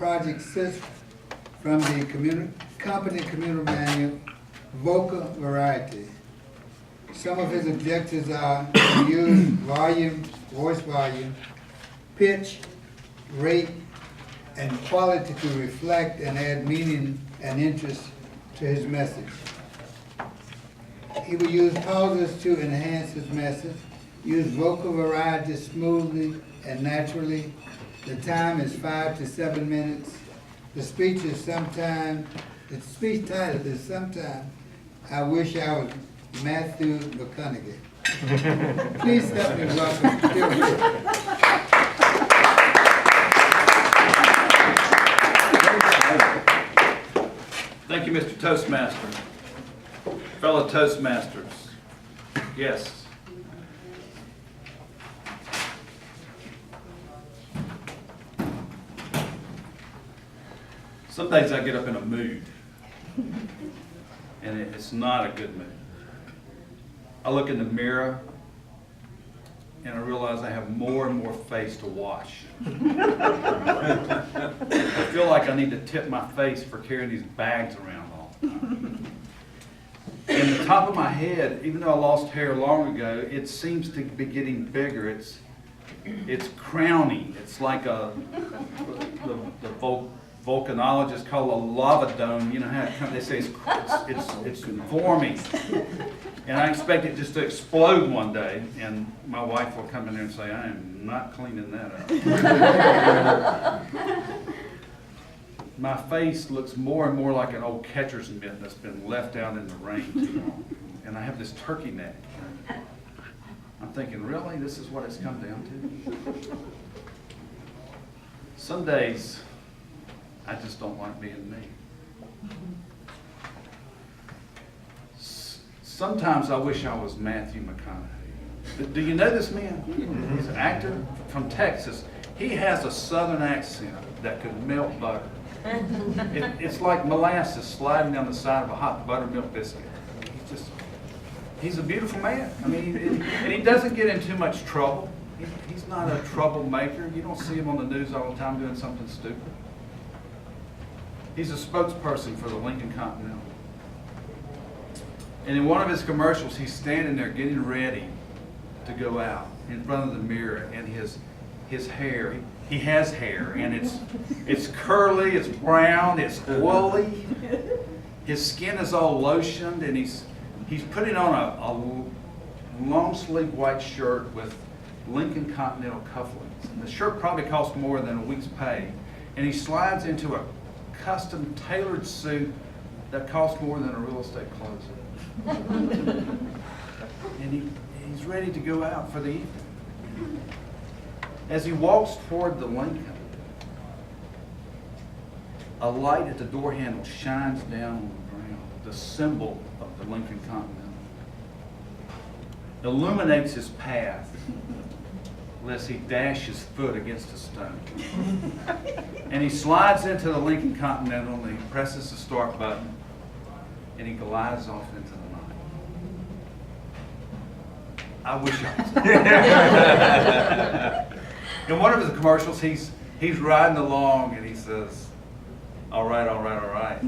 project sits from the company communal manual, vocal variety. Some of his objectives are to use volume, voice volume, pitch, rate, and quality to reflect and add meaning and interest to his message. He will use pauses to enhance his message, use vocal variety smoothly and naturally. The time is 5 to 7 minutes. The speech title is sometime I Wish I Was Matthew McCounghey. Please help me welcome Bill Hill. Thank you, Mr. Toastmaster. Fellow Toastmasters, yes. Some days I get up in a mood, and it's not a good mood. I look in the mirror, and I realize I have more and more face to wash. I feel like I need to tip my face for carrying these bags around all the time. And the top of my head, even though I lost hair long ago, it seems to be getting bigger. It's crowny. It's like the volcanologists call a lava dome. You know how they say it's forming. And I expect it just to explode one day, and my wife will come in there and say, I am not cleaning that up. My face looks more and more like an old catcher's mitt that's been left out in the rain too long. And I have this turkey neck. I'm thinking, really? This is what it's come down to? Some days, I just don't like being me. Sometimes I wish I was Matthew McConaughey. Do you know this man? He's an actor from Texas. He has a southern accent that could melt butter. It's like molasses sliding down the side of a hot buttermilk biscuit. He's a beautiful man. I mean, and he doesn't get in too much trouble. He's not a troublemaker. You don't see him on the news all the time doing something stupid. He's a spokesperson for the Lincoln Continental. And in one of his commercials, he's standing there getting ready to go out in front of the mirror, and his hair, he has hair, and it's curly, it's brown, it's oily. His skin is all lotioned, and he's putting on a long sleeve white shirt with Lincoln Continental cufflinks. And the shirt probably cost more than a week's pay. And he slides into a custom tailored suit that costs more than a real estate closet. And he's ready to go out for the evening. As he walks toward the Lincoln, a light at the door handle shines down on the ground, the symbol of the Lincoln Continental. Illuminates his path, lest he dash his foot against a stone. And he slides into the Lincoln Continental, and he presses the start button, and he glides off into the night. I wish I was. In one of his commercials, he's riding along, and he says, all right, all right, all right.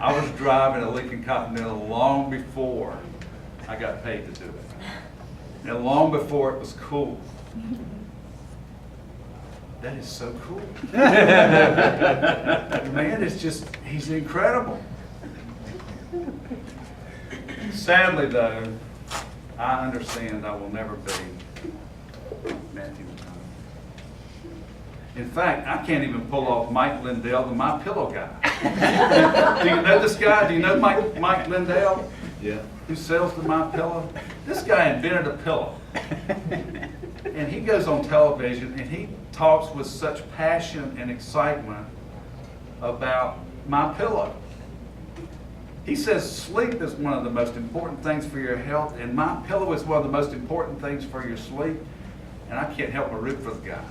I was driving a Lincoln Continental long before I got paid to do it. And long before it was cool. That is so cool. Man, he's incredible. Sadly, though, I understand I will never be Matthew McConaughey. In fact, I can't even pull off Mike Lindell, the My Pillow guy. Do you know this guy? Do you know Mike Lindell? Yeah. Who sells the My Pillow? This guy invented a pillow. And he goes on television and he talks with such passion and excitement about My Pillow. He says sleep is one of the most important things for your health, and My Pillow is one of the most important things for your sleep. And I can't help but root for the guy.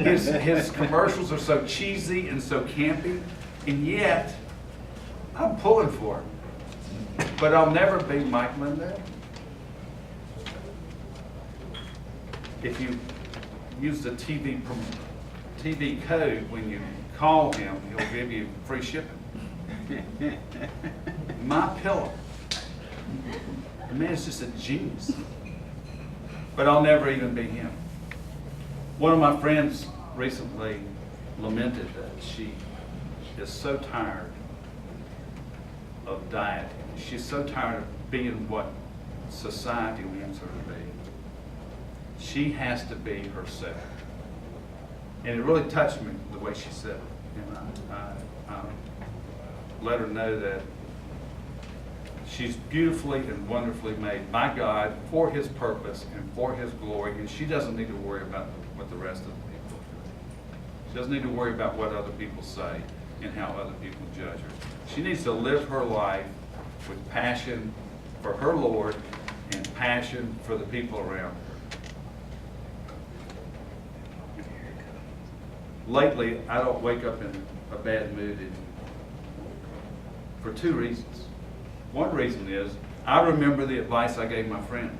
His commercials are so cheesy and so campy, and yet I'm pulling for him. But I'll never be Mike Lindell. If you use the TV TV code, when you call him, he'll give you free shipping. My pillow. The man is just a genius. But I'll never even be him. One of my friends recently lamented that she is so tired of dieting. She's so tired of being what society wants her to be. She has to be herself. And it really touched me the way she said it. And I let her know that she's beautifully and wonderfully made by God for His purpose and for His glory, and she doesn't need to worry about what the rest of the people do. She doesn't need to worry about what other people say and how other people judge her. She needs to live her life with passion for her Lord and passion for the people around her. Lately, I don't wake up in a bad mood for two reasons. One reason is I remember the advice I gave my friend.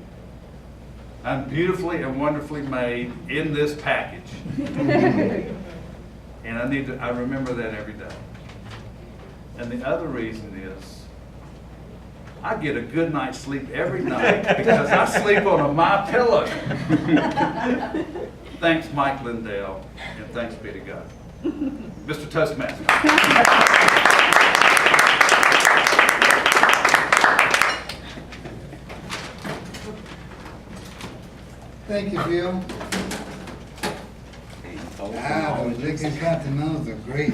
I'm beautifully and wonderfully made in this package. And I remember that every day. And the other reason is I get a good night's sleep every night because I sleep on a My Pillow. Thanks, Mike Lindell, and thanks be to God. Mr. Toastmaster. Thank you, Bill. Ah, those Lincoln Continentals are great.